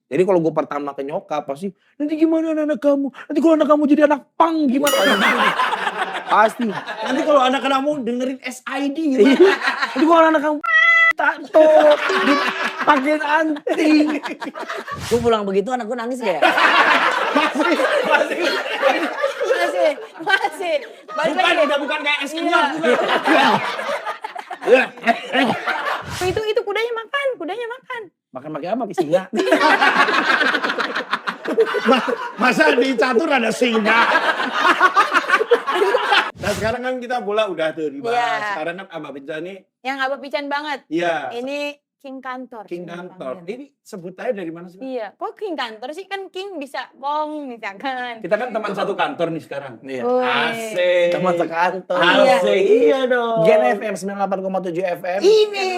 Jadi kalau gue pertama ke nyokap pasti, nanti gimana anak kamu? Nanti kalau anak kamu jadi anak pang gimana? Pasti. Nanti kalau anak kamu dengerin SID Iya. gimana? Nanti kalau anak kamu tato, dipakein anting. Gue pulang begitu anak gue nangis gak ya? Masih. Balik Bukan, lagi. udah bukan kayak es kenyal. Itu kudanya makan. Makan pakai apa? Pakai singa. Masa di catur ada singa? Nah sekarang kan kita bola udah tuh dibahas. Iya. Sekarang kan Abah Pican nih. Yang Abah Pican banget. Iya. Ini King Kantor. King Kantor. Ini sebut aja dari mana sih? Iya, kok King Kantor sih? Kan King bisa Kong misalkan. Kita kan teman satu kantor nih sekarang. Iya. Woi. Asik. Teman sekantor. Asik. Iya dong. Gen FM 98,7 FM. Ini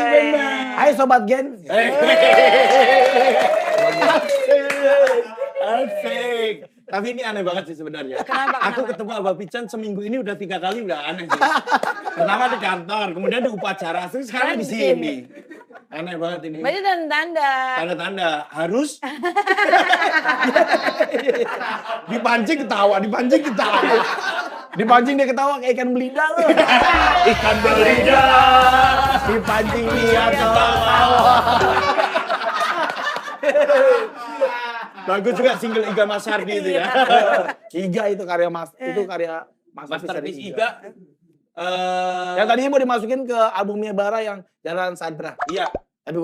benar. Hai sobat Gen. Asik. Tapi ini aneh banget sih sebenarnya. Kenapa? Aku ketemu Abah Pican seminggu ini udah 3 kali udah aneh sih. Pertama di kantor, kemudian di upacara, terus sekarang di sini. Aneh banget ini. Berarti tanda-tanda. Tanda-tanda harus dipancing ketawa. Dipancing dia ketawa kayak ikan belida loh. Ikan belida dipancing dia ketawa. Bagus juga single Iga Mas Hardi itu ya. Iga itu karya Masterpiece Iga. Yang tadinya mau dimasukin ke albumnya Bara yang Jalanan Sadra. Iya. Tapi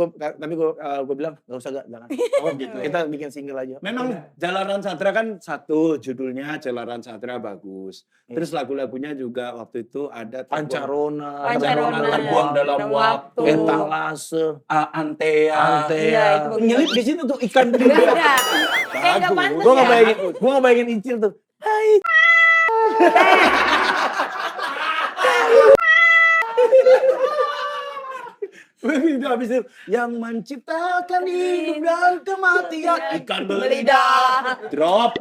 gue bilang gak usah jangan. Oh gitu. Kita bikin single aja. Memang Jalanan Sadra kan satu judulnya Jalanan Sadra bagus. Terus lagu-lagunya juga waktu itu ada Pancarona, Terbuang dalam waktu. Etalase, Antea. Iya, itu bagus. Nyelip di situ tuh ikan Beda. belida. Kayak nggak pantas Gue ya. gak bayangin Icil tuh. Hai. Begitu habis itu yang menciptakan hidup dan kematian ikan belida. Drop.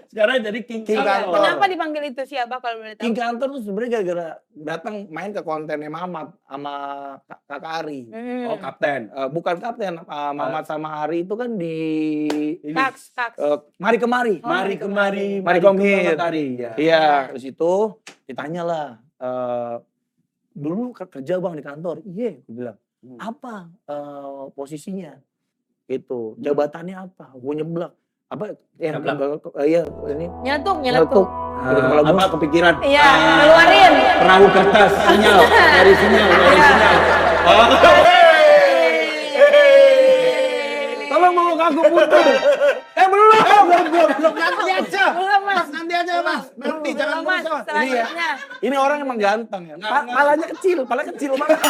Sekarang jadi King Kantor. Kenapa dipanggil itu si Abah kalau boleh tahu? King Kantor tuh sebenarnya gara-gara datang main ke kontennya Mamat sama Kakak Ari. Oh kapten. Bukan kapten, Mamat sama Ari itu kan di Taks. Mari Kemari. Mari kemari. Mari Komit. Iya. Iya, terus itu ditanya lah, dulu kerja bang di kantor. Iya, gue bilang. Apa posisinya? Itu jabatannya apa? Gue nyeblak. Apa? Iya, ini. Nyeletuk. Apa kepikiran? Iya, keluarin. Perahu kertas, sinyal, dari sinyal. Oh. Tolong mau aku putus. Belum nanti aja. Belum, Mas. Nanti aja, Mas. Nanti jangan Belum, Mas. berusaha. Selanjutnya. Ini orang emang ganteng ya. Nggak. Palanya kecil banget.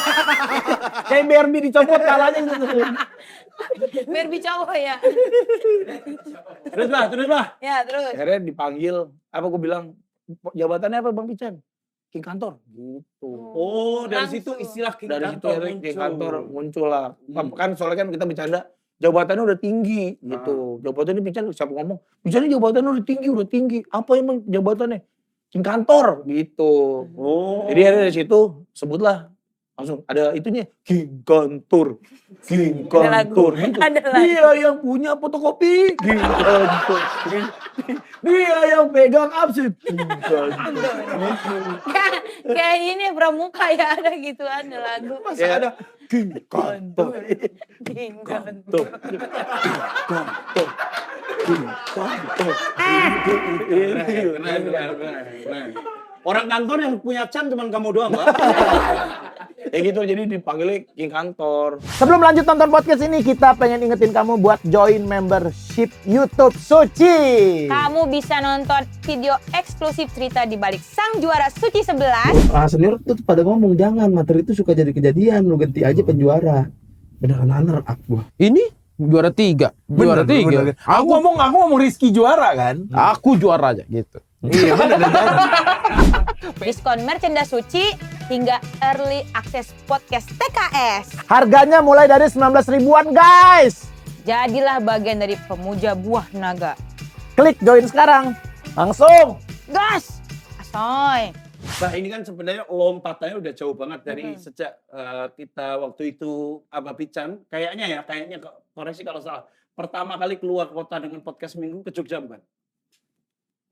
Kayak Barbie dicopot palanya gitu. Biar cowok ya. Terus, Bah. Ya, terus. Akhirnya dipanggil, apa gue bilang, jabatannya apa Bang Pican? King Kantor. Gitu. Oh, dari Langsung. situ istilah King Dari situ Kantor akhirnya King muncul. Kantor muncul lah. Kan soalnya kan kita bercanda, jabatannya udah tinggi gitu. Jabatannya Pican, siapa ngomong, Pican jabatannya udah tinggi. Apa emang jabatannya? King Kantor gitu. Oh. Jadi dari situ sebutlah langsung ada itunya King Kantor. Ada lagu. Gitu. Ada lagu. Dia yang punya fotokopi. King Kantor. Dia yang pegang absen. King Kantor. Kayak ini pramuka ya, ada gitu, ada lagu. Masih Ya. ada King Kantor. King Kantor. Kantor. King Kantor. Nah. Orang kantor yang punya Chan cuma kamu doang, Pak. Ya gitu, jadi dipanggilnya King Kantor. Sebelum lanjut nonton podcast ini, kita pengen ingetin kamu buat join membership YouTube Suci. Kamu bisa nonton video eksklusif cerita di balik sang juara Suci 11. Senior tuh pada ngomong jangan materi itu suka jadi kejadian, lu ganti aja penjuara. Beneran runner up gua. Ini juara 3. Juara 3. Aku ngomong Rizky juara kan? Aku juara aja gitu. Iya bener. Diskon merchandise Suci hingga early access podcast TKS. Harganya mulai dari 19 ribuan guys. Jadilah bagian dari pemuja buah naga. Klik join sekarang. Langsung. Gas! Asoy! Nah ini kan sebenarnya lompatannya udah jauh banget dari sejak kita waktu itu Abah Pican. Kayaknya koreksi kalau salah. Pertama kali keluar kota dengan podcast Minggu ke Jogja bukan?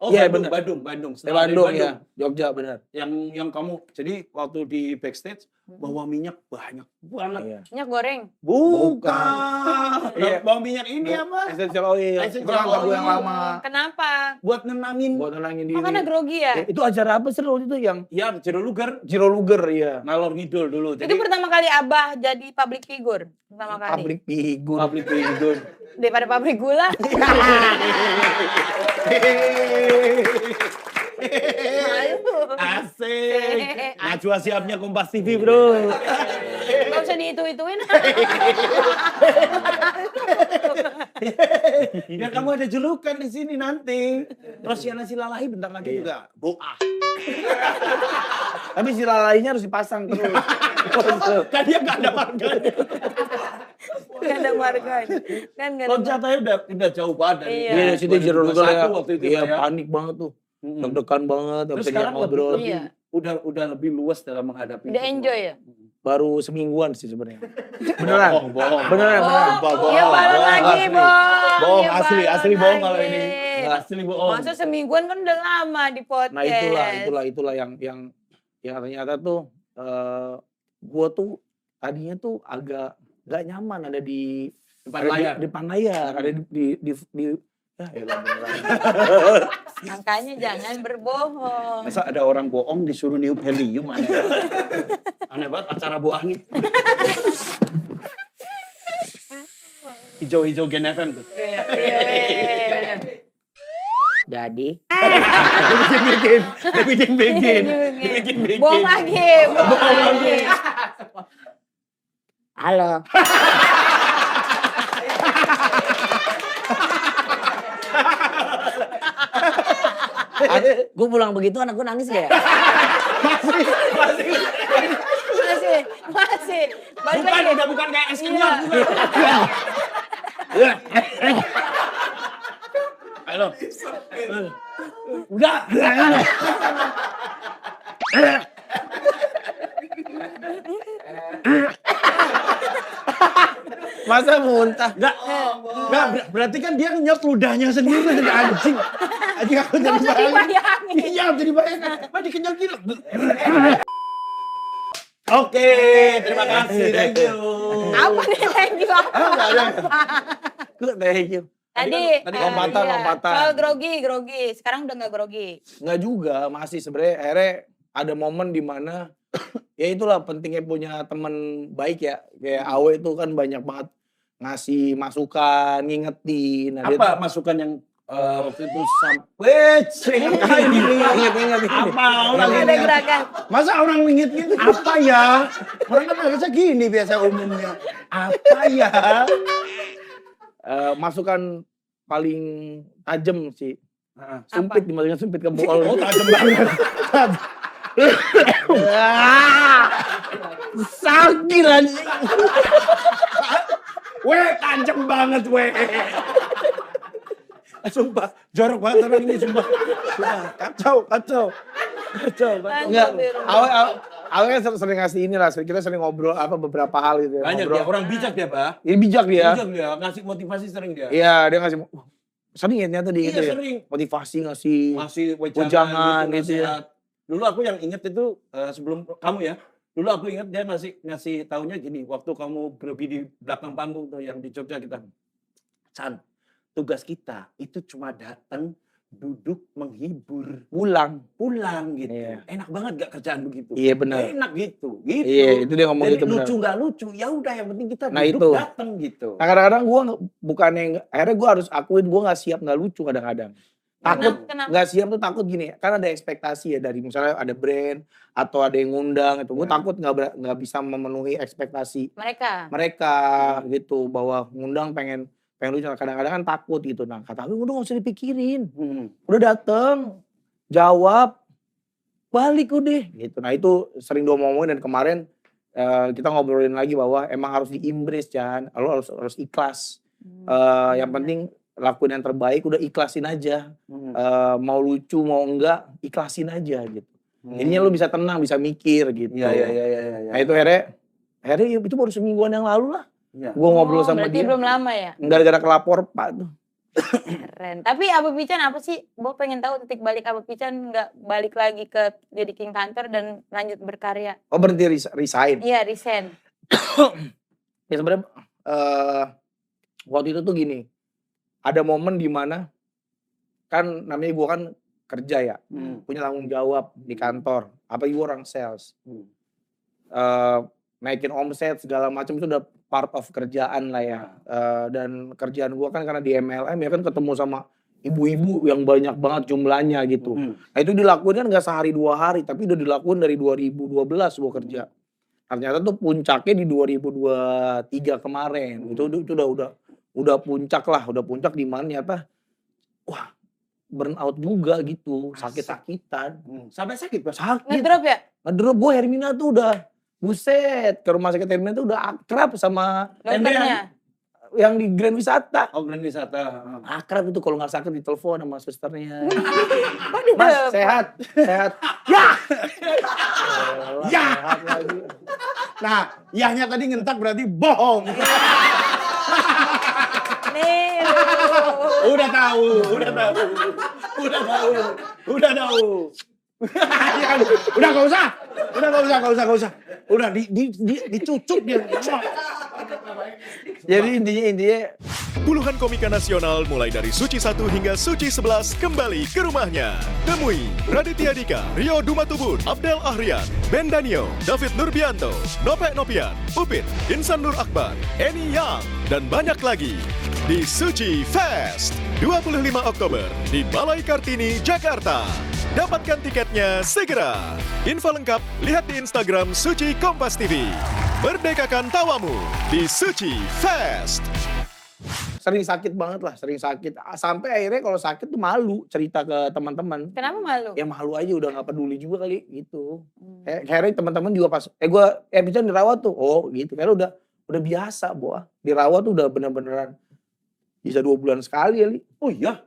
Oh Iya, Bandung, bener. Bandung. Di Setelah dari Bandung ya, Jogja benar. Yang kamu, jadi waktu di backstage bawa minyak banyak banget. Iya. Minyak goreng. Bukan. Iya. Bawa minyak ini apa? Essential oil. Essential Itu kan lagu oil. yang lama. Kenapa? Buat nenangin. Buat nenangin Oh, diri. karena grogi ya? Itu acara apa sih waktu itu yang Ya, Jero Luger, Jiro Luger ya. ngalor ngidul dulu. Itu pertama kali Abah jadi public figure. Pertama kali. Public figure. public figure. Daripada pabrik gula. Asik. Najwa siapnya Kompas TV, bro. Gak usah dihitung-hitungin. Ya kamu ada julukan di sini nanti. Rosiana Silalahi bentar lagi juga. Boah. Tapi si lalainya harus dipasang terus. Kan dia nggak ada marganya. Gak ada marga. Kan gak ada Loncatnya udah jauh banget dari. Iya. Iya, situ Jiro Luger ya. waktu itu Iya, ya. panik banget tuh. Deg-degan banget, Terus sampai sekarang ngobrol. lebih, Iya. udah lebih luas dalam menghadapi. Udah itu enjoy semua. ya? Baru semingguan sih sebenarnya. Beneran. Bohong. Beneran, beneran. Ya balik lagi, Bang. Bohong, Ya, asli balon bohong kalau lagi. ini. Asli bohong. Masa semingguan kan udah lama di podcast. Nah itulah yang ternyata tuh gua tuh tadinya tuh agak gak nyaman ada di Depan layar. depan layar, ada di ya elah, beneran. Makanya jangan berbohong. Masa ada orang bohong disuruh niup helium, aneh banget. Aneh banget acara Bu Angin. Hijau-hijau Gen FM tuh. Iya. Jadi, Bikin. Bohong lagi, bohong lagi. halo. Gue pulang begitu anak gue nangis gak ya? Masih. Balik lagi. Udah bukan kayak es Iya. kenyal. Halo. Udah. Masa muntah? Enggak, berarti kan dia nyot ludahnya sendiri anjing. Anjing aku jadi Nggak usah dibayangin. Iya, jadi bayangin. Mah dikenyal gitu. Oke, terima kasih. Thank you. Apa nih thank you apa? Gue thank you. Tadi lompatan, iya. lompatan. Soal grogi. Sekarang udah gak grogi. Nggak juga, masih sebenarnya akhirnya ada momen di mana ya itulah pentingnya punya teman baik ya. Kayak Awe itu kan banyak banget ngasih masukan, ngingetin. Nah, Apa masukan yang waktu itu sampai Ingat. apa orang Ada ini? gerakan. Masa orang inget gitu apa ya? Orang kan biasa gini biasa umumnya. Apa ya? Masukan paling tajam sih. Nah, Sempit, dimasukin sempit ke bol. oh tajam banget. Sakit anjing. Weh, tajam banget weh. Sumpah, jorok banget orang ini sumpah. Kacau. Enggak, Awe kan sering ngasih inilah, kita sering ngobrol apa beberapa hal gitu ya. Banyak ngobrol. dia, orang bijak dia, Pak. Ini bijak dia. Bijak dia, ngasih motivasi sering dia. Iya, dia ngasih sering ya ternyata dia Iya, gitu ya. sering. Motivasi ngasih. Ngasih Wejangan gitu ya. nasihat. Dulu aku yang inget itu sebelum kamu ya. Dulu aku inget dia ngasih taunya gini, waktu kamu grogi di belakang panggung tuh yang di Jogja kita. San, tugas kita itu cuma datang, duduk, menghibur, Pulang. pulang gitu. Iya. Enak banget gak kerjaan begitu? Iya benar. Enak gitu. Iya, itu dia ngomong Jadi gitu benar. lucu nggak lucu, ya udah yang penting kita Nah, duduk itu. datang gitu. Nah kadang-kadang gue bukannya, akhirnya gue harus akuin gue gak siap gak lucu kadang-kadang. Takut, Kenapa? gak siap tuh takut gini, kan ada ekspektasi ya dari misalnya ada brand atau ada yang ngundang itu. Gue Ya. takut gak bisa memenuhi ekspektasi Mereka. gitu, bahwa ngundang pengen lucu. Kadang-kadang kan takut gitu. Nah kata gue udah gak usah dipikirin. Udah dateng, jawab, balik udah gitu. Nah itu sering ngomongin dan kemarin kita ngobrolin lagi bahwa emang harus di-embrace Jan. Lo harus ikhlas. Yang penting lakuin yang terbaik, udah ikhlasin aja. Mau lucu mau enggak, ikhlasin aja gitu. Jadinya lu bisa tenang, bisa mikir gitu. Iya. Nah itu akhirnya itu baru semingguan yang lalu lah. Iya. Gue ngobrol sama berarti dia. belum lama ya? Gara-gara kelapor Pak tuh. Keren. Tapi Abah Pican apa sih? Gue pengen tahu titik balik Abah Pican nggak balik lagi ke jadi King Kantor dan lanjut berkarya. Oh berhenti resign. Iya, resign. Ya sebenarnya waktu itu tuh gini. Ada momen di mana kan namanya gue kan kerja ya. Punya tanggung jawab di kantor. Apalagi gue orang sales. Naikin omset segala macam itu udah part of kerjaan lah ya. Dan kerjaan gue kan karena di MLM ya kan ketemu sama ibu-ibu yang banyak banget jumlahnya gitu. Nah itu dilakuin kan gak sehari 2 hari, tapi udah dilakuin dari 2012 gue kerja. Ternyata tuh puncaknya di 2023 kemarin. Itu udah puncak lah, udah puncak di mana ternyata wah burnout juga gitu, sakit-sakitan. Sampai sakit Pak? Sakit. Ngedrop ya? Ngedrop gue Hermina tuh udah buset, ke rumah sakit Hermina tuh udah akrab sama Dokternya? yang di Grand Wisata. Oh, Grand Wisata. Akrab itu kalau nggak sakit ditelepon sama susternya. Waduh, Mas sehat. Ya. Ya. Sehat lagi. Nah, yahnya tadi ngentak berarti bohong. Nih. Udah tahu. Ya kan? Udah nggak usah. Udah dicucuk dia. Jadi intinya Puluhan komika nasional mulai dari Suci 1 hingga Suci 11 kembali ke rumahnya. Temui Raditya Dika, Rio Dumatubun, Abdel Ahrian, Ben Danio, David Nurbianto, Nopek Nopian, Upit, Insan Nur Akbar, Eni Yang, dan banyak lagi di Suci Fest 25 Oktober di Balai Kartini, Jakarta. Dapatkan tiketnya segera. Info lengkap lihat di Instagram Suci Kompas TV. Merdekakan tawamu di Suci Fest. sering sakit banget lah, sering sakit. Sampai akhirnya kalau sakit tuh malu cerita ke teman-teman. Kenapa malu? Ya malu aja udah nggak peduli juga kali gitu. Akhirnya teman-teman juga pas bisa dirawat tuh. Oh gitu. Karena udah biasa, dirawat tuh udah bener-beneran bisa 2 bulan sekali kali. Oh iya.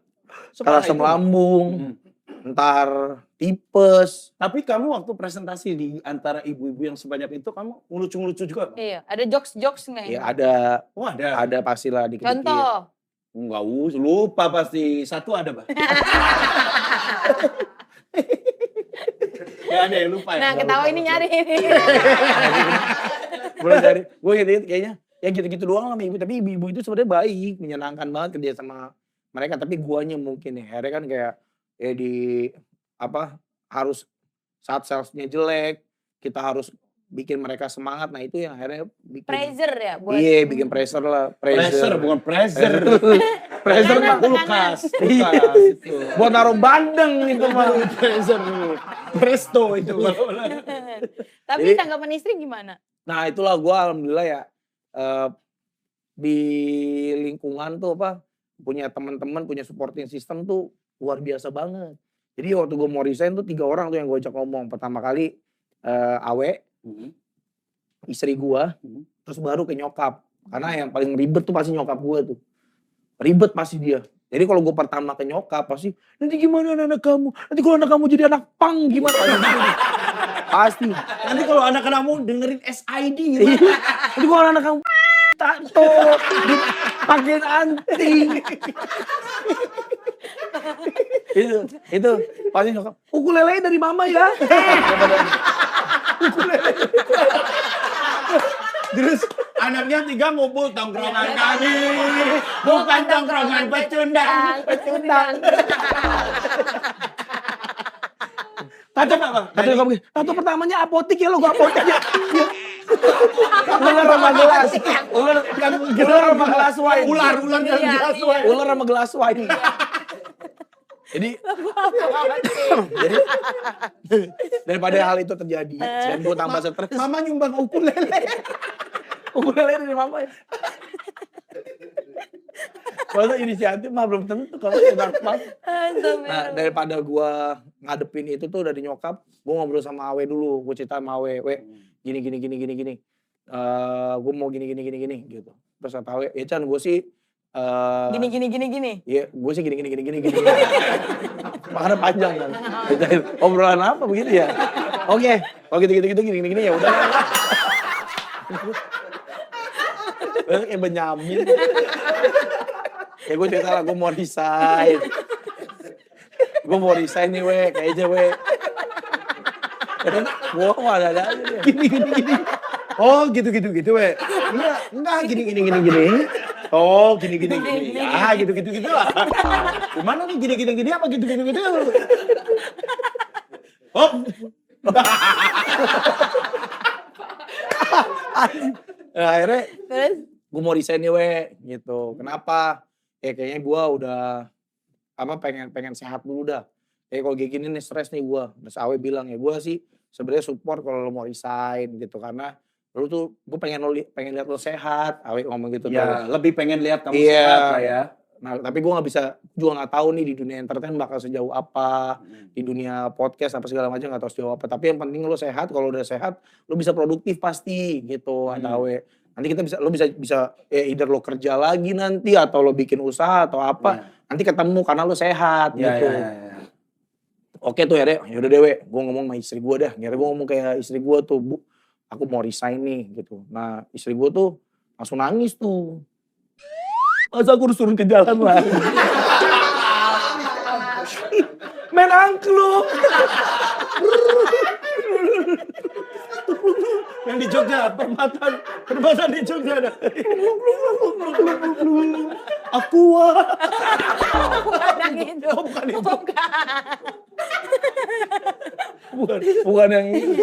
Sekarang asam lambung, entar tipes. Tapi kamu waktu presentasi di antara ibu-ibu yang sebanyak itu kamu ngelucu-ngelucu juga? Iya, ada jokes-jokes nggak Ya ya? Oh ada. ada pastilah dikit-dikit. Contoh. Enggak lupa pasti. Satu ada, Pak. Ya ada yang lupa ya. Nah, ketawa ini nyari ini. Mulai dari gue gitu kayaknya ya gitu-gitu doang lah sama ibu. Tapi ibu-ibu itu sebenarnya baik, menyenangkan banget kerja sama mereka. Tapi guanya mungkin ya, akhirnya kan kayak harus saat salesnya jelek, kita harus bikin mereka semangat. Nah itu yang akhirnya bikin Pressure ya buat. iya, bikin pressure lah. Pressure bukan pressure. Pressure Tekanan, mah Kulkas Iya. itu. buat naruh bandeng itu mah. Pressure. Presto itu. Tapi Jadi- tanggapan istri gimana? Nah itulah gue alhamdulillah ya di lingkungan tuh punya teman-teman, punya supporting system tuh luar biasa banget. Jadi waktu gue mau resign tuh 3 orang tuh yang gue ajak ngomong. Pertama kali Awe, istri gue, terus baru ke nyokap. Karena yang paling ribet tuh pasti nyokap gue tuh. Ribet pasti dia. Jadi kalau gue pertama ke nyokap pasti, nanti gimana anak kamu? Nanti kalau anak kamu jadi anak pang gimana? Pasti. Nanti kalau anak kamu dengerin SID gitu. Nanti kalau anak kamu tato, pakai anting. itu pasti nyokap. Ukulele dari mama ya. Terus anaknya 3 ngumpul tongkrongan kami. Bukan tongkrongan pecundang. Tato apa? Tato nyokap gue, tato pertamanya apotik ya lo, gak apotik ya. Ular sama gelas. Ular sama gelas wine. Ular dan gelas wine. Ular sama gelas wine. Jadi daripada hal itu terjadi dan gue tambah stres. Mama nyumbang ukulele. Ukulele dari mama ya. Kalau inisiatif mah belum tentu kalau enak banget. Nah daripada gue ngadepin itu tuh dari nyokap, gue ngobrol sama Awe dulu, gue cerita sama Awe, gini. Gue mau gini gitu. Terus kata Awe, ya Chan gue sih Gini. Iya, gue sih gini. Makanya panjang kan. Obrolan apa begitu ya? Oke, kalau gitu gini ya udah. Kayak Benyamin. Ya gue cerita lah, gue mau resign. Gue mau resign nih kayaknya Gue ada aja. Gini. Oh gitu Enggak gini. Oh gini. Ah gitu lah. Gimana nih gini apa gitu. Oh. Nah, akhirnya Terus? gue mau resign nih gitu. Kenapa? Kayaknya gue udah pengen sehat dulu dah. Kalau kayak gini nih stres nih gue. Terus Awe bilang ya gue sih sebenarnya support kalau lo mau resign gitu karena lu tuh gue pengen lihat lo sehat. Awe ngomong gitu. Ya, lebih pengen lihat kamu Iya. sehat lah ya. Nah, tapi gue nggak tahu nih di dunia entertain bakal sejauh apa, di dunia podcast apa segala macam nggak tahu sejauh apa. Tapi yang penting lo sehat. Kalau udah sehat, lo bisa produktif pasti gitu. Awe. Nanti lo bisa either lo kerja lagi nanti atau lo bikin usaha atau apa. Nanti ketemu karena lo sehat gitu. Ya. Oke tuh ya udah dewe. Gue ngomong sama istri gue dah. Akhirnya gue ngomong kayak istri gue tuh, Bu, aku mau resign nih gitu. Nah istri gue tuh langsung nangis tuh. Masa aku harus turun ke jalan lagi? Main angklung. Yang di Jogja, perempatan di Jogja ada. Aqua. Bukan gitu. Bukan itu. Bukan yang ini.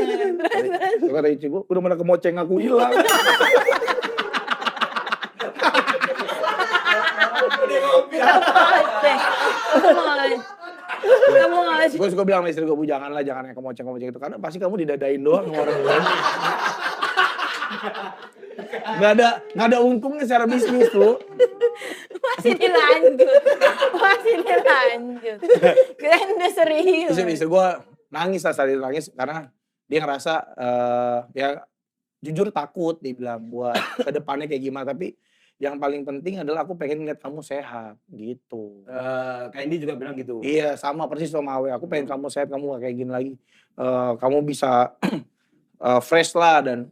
Kata istri gue, udah mana kemoceng aku hilang. Kamu nggak sih? Gue suka bilang sama istri gue, Bu jangan yang kemoceng itu. Karena pasti kamu didadain doang sama orang lain. Gak ada untungnya secara bisnis tuh. Masih dilanjut. Kirain udah serius. Istri gue nangis lah saat itu nangis. Karena dia ngerasa ya jujur takut dia bilang buat ke depannya kayak gimana. Tapi yang paling penting adalah aku pengen lihat kamu sehat gitu. Kayak ini juga bilang gitu. Iya sama persis sama Awe. Aku pengen kamu sehat, kamu gak kayak gini lagi. Kamu bisa fresh lah dan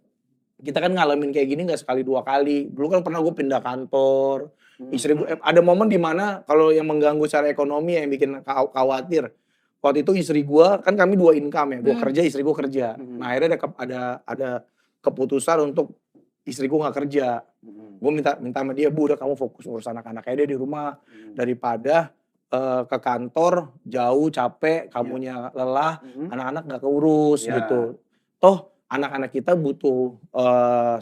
kita kan ngalamin kayak gini gak sekali dua kali. Dulu kan pernah gue pindah kantor. Istri gue ada momen dimana kalau yang mengganggu secara ekonomi yang bikin khawatir. Waktu itu istri gue kan kami 2 income ya. Gue kerja, istri gue kerja. Nah akhirnya ada keputusan untuk istri gue gak kerja. Gue minta sama dia, Bu udah kamu fokus urus anak-anaknya dia di rumah. Daripada ke kantor jauh capek, kamunya lelah, anak-anak gak keurus gitu. Toh anak-anak kita butuh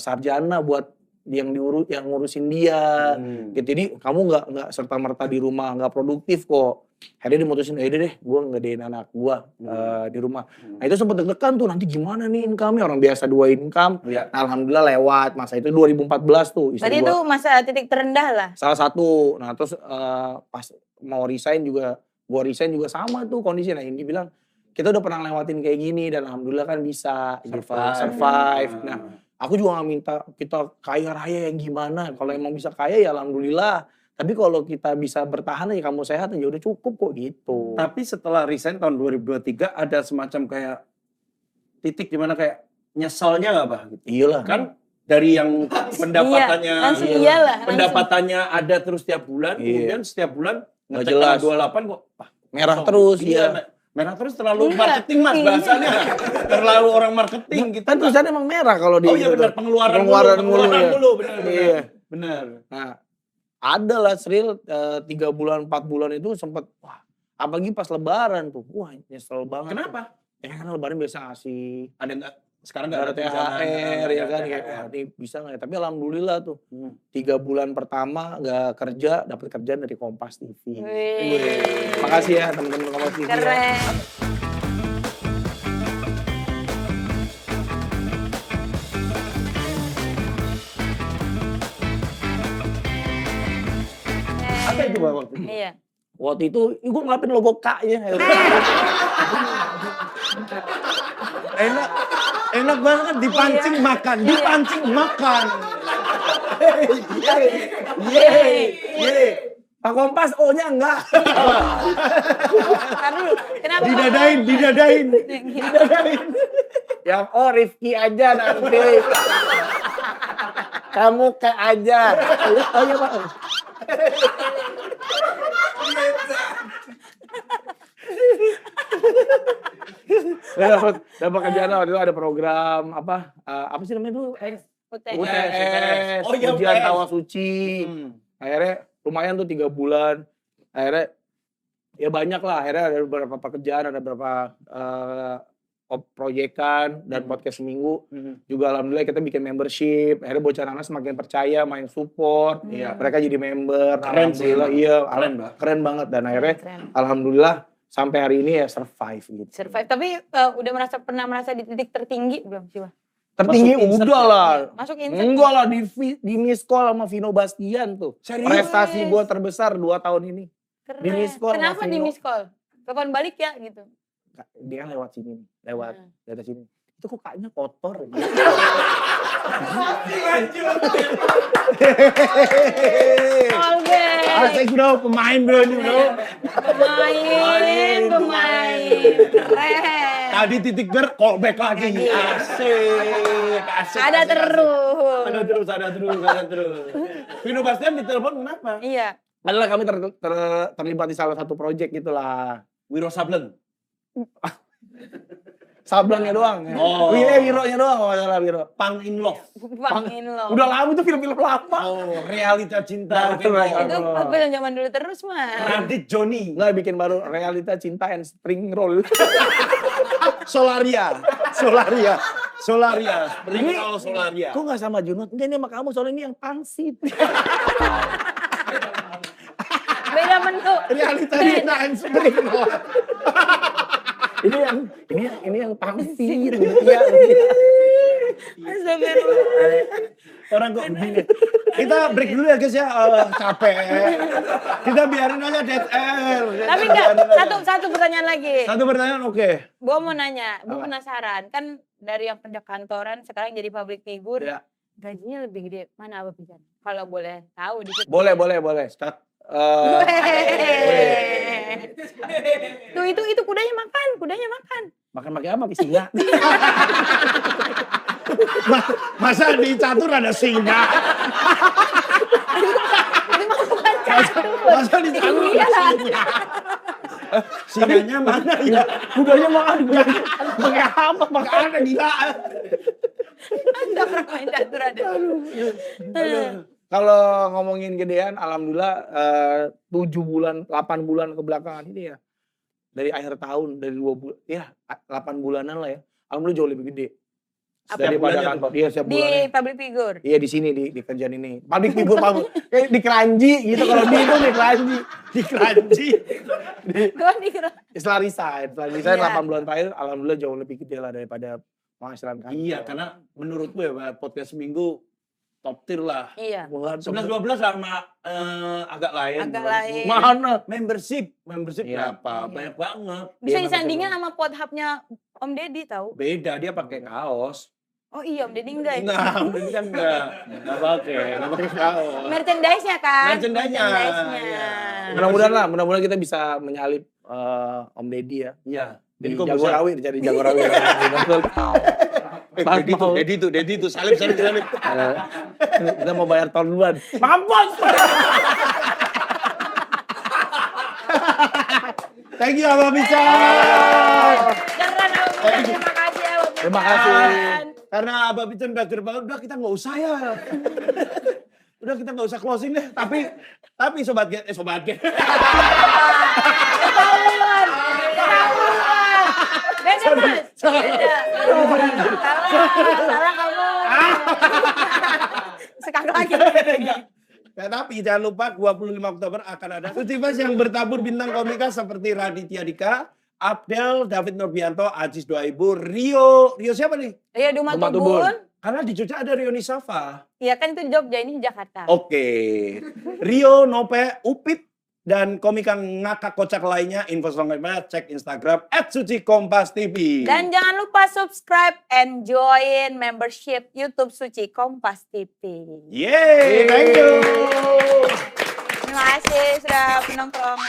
sarjana buat yang ngurusin dia. Gitu. Ini kamu nggak serta-merta di rumah, nggak produktif kok. Akhirnya dia mutusin, deh gue ngedein anak gue di rumah. Nah itu sempet deg-degan tuh, nanti gimana nih income-nya, orang biasa 2 income. Nah, alhamdulillah lewat, masa itu 2014 tuh. Tadi itu masa titik terendah lah. Salah satu, nah terus pas mau resign juga, gue resign juga sama tuh kondisinya. Nah ini bilang, kita udah pernah lewatin kayak gini dan alhamdulillah kan bisa survive. Nah aku juga gak minta kita kaya raya yang gimana. Kalau emang bisa kaya ya alhamdulillah. Tapi kalau kita bisa bertahan aja kamu sehat ya udah cukup kok gitu. Tapi setelah resign tahun 2023 ada semacam kayak titik dimana kayak nyeselnya gak Pak? Iyalah. Kan dari yang pendapatannya pendapatannya ada terus setiap bulan, kemudian setiap bulan ngecek jelas. 28 kok Merah terus merah terus terlalu marketing Mas bahasanya. Terlalu orang marketing gitu. Kan tulisannya emang merah kalau di. Oh iya benar, pengeluaran dulu benar. Iya. Benar. Nah, ada lah Sril 3 bulan 4 bulan itu sempet wah, apalagi pas lebaran tuh. Wah, nyesel banget. Kenapa? Ya kan lebaran biasa ngasih Ada enggak sekarang nggak ada THR ya kan kayak wah, ini bisa nggak ya? Tapi alhamdulillah tuh 3 bulan pertama nggak kerja dapat kerjaan dari Kompas TV. Makasih ya teman-teman Kompas TV. Keren. Apa itu Pak waktu itu? Iya. Waktu itu gue ngelapin logo K-nya. Enak banget dipancing makan, Pak Kompas O-nya enggak. Ntar dulu. Kenapa? Didadain. Yang O Rifki aja nanti. Kamu ke aja. Oh iya Pak. Dapat kerjaan waktu itu ada program apa sih namanya dulu? UTS. Oh iya, Ujian UTS. Tawa Suci. Akhirnya lumayan tuh 3 bulan. Akhirnya ya banyak lah. Akhirnya ada beberapa pekerjaan, ada beberapa proyekan dan podcast seminggu. Juga alhamdulillah kita bikin membership. Akhirnya bocah anak semakin percaya, main support. Iya. Mereka jadi member. Keren sih. Alhamdulillah, iya. Keren, Mbak. Keren banget. Dan akhirnya Keren. alhamdulillah sampai hari ini ya survive gitu. Survive. Tapi udah pernah merasa di titik tertinggi belum sih, Bang? Tertinggi Masuk insert udah ya? lah. Masuk insert? Enggak lah di miss call sama Vino Bastian tuh. Serius? Prestasi gue terbesar 2 tahun ini. Keren. Di miss call Kenapa sama di Vino. miss call? Kapan balik ya gitu? Dia kan lewat sini nih, lewat dari sini. Itu kok kayaknya kotor. Alvin. bro, pemain bro ini bro. Pemain. Keren. Tadi titik callback lagi. Asik. Ada terus. Ada terus. Vino Bastian ditelepon kenapa? Iya. Adalah kami terlibat di salah satu proyek gitulah. Wiro Sablen. Sablangnya doang. Ya. Oh. Wironya doang kalau nggak salah Wiro. Pang in Love. Bangin lo. Udah lama itu film-film lama. Oh, realita cinta. Betul, Itu betul. film zaman dulu terus mah. Radit Joni. Nggak bikin baru realita cinta and spring roll. Solaria. Spring roll Solaria. Kok nggak sama Junot? Enggak, ini sama kamu soalnya ini yang pangsit. Beda bentuk. Realita cinta and spring roll. ini yang pangsit. Iya. Orang kok begini. Kita break dulu ya guys ya. Capek. Kita biarin aja dead air. Tapi enggak, satu pertanyaan lagi. Satu pertanyaan oke. Gua mau nanya, gua penasaran. Kan dari yang kerja kantoran sekarang jadi public figure. Ya. Gajinya lebih gede mana Abah Pican? Kalau boleh tahu dikit. Boleh. Start. Tuh itu kudanya makan. Makan pakai apa? Pakai singa. Masa di catur ada singa? Masa di catur ada singa? Singanya mana ya? Kudanya makan. Pakai apa? Pakai apa? Gila. Ada orang main catur ada. Kalau ngomongin gedean, alhamdulillah 7 bulan, 8 bulan kebelakangan ini ya. Dari akhir tahun, dari 2 bulan, ya 8 bulanan lah ya. Alhamdulillah jauh lebih gede. Daripada bulannya kantor. Iya, setiap Di bulannya. public figure. Iya di sini, di kerjaan ini. Public figure, kayak di Keranji gitu. Kalau di itu di Keranji. Di Keranji. Gua dikira. Setelah resign. Setelah resign 8 bulan terakhir, alhamdulillah jauh lebih gede lah daripada penghasilan kantor. Iya, karena menurutku ya podcast seminggu top tier lah. Iya. 11-12 sama agak lain. Agak menurutku. lain. Mana? Membership Iya. berapa? Banyak banget. Bisa Iya, disandingin sama pot hubnya Om Deddy tahu? Beda, dia pakai kaos. Oh iya Om Deddy enggak ya? Nah, ini kan enggak pakai kaos. Merchandise-nya kan? Merchandise-nya. Merchandise-nya. Mudah-mudahan kita bisa menyalip Om Deddy ya. Iya. Jadi kok bisa? Jagorawi, jadi Jagorawi. Dedi itu salib. Kita mau bayar tahun duluan. Mampus! Thank you Abah Pican. Keren Om Deddy, terima kasih ya Om Terima kasih. Karena Abah Pican udah gerbang, udah kita nggak usah ya. Udah kita nggak usah closing deh. Tapi sobat Gen. Ketahuan. Beda Mas. Beda. Salah kamu. Sekali lagi. Nah, tapi jangan lupa 25 Oktober akan ada Sucibas yang bertabur bintang komika seperti Raditya Dika, Abdel, David Nurbianto, Aziz Doaibu, Rio siapa nih? Iya Duma Duma Tubun. Tubun. Karena di Jogja ada Rio Nisafa. Iya kan itu Jogja, ini Jakarta. Oke. Rio, Nope, Upit, Dan komika ngakak kocak lainnya, info selengkapnya cek Instagram @sucikompastv. Dan jangan lupa subscribe and join membership YouTube Suci Kompas TV. Yeay, thank you. Terima kasih sudah menonton.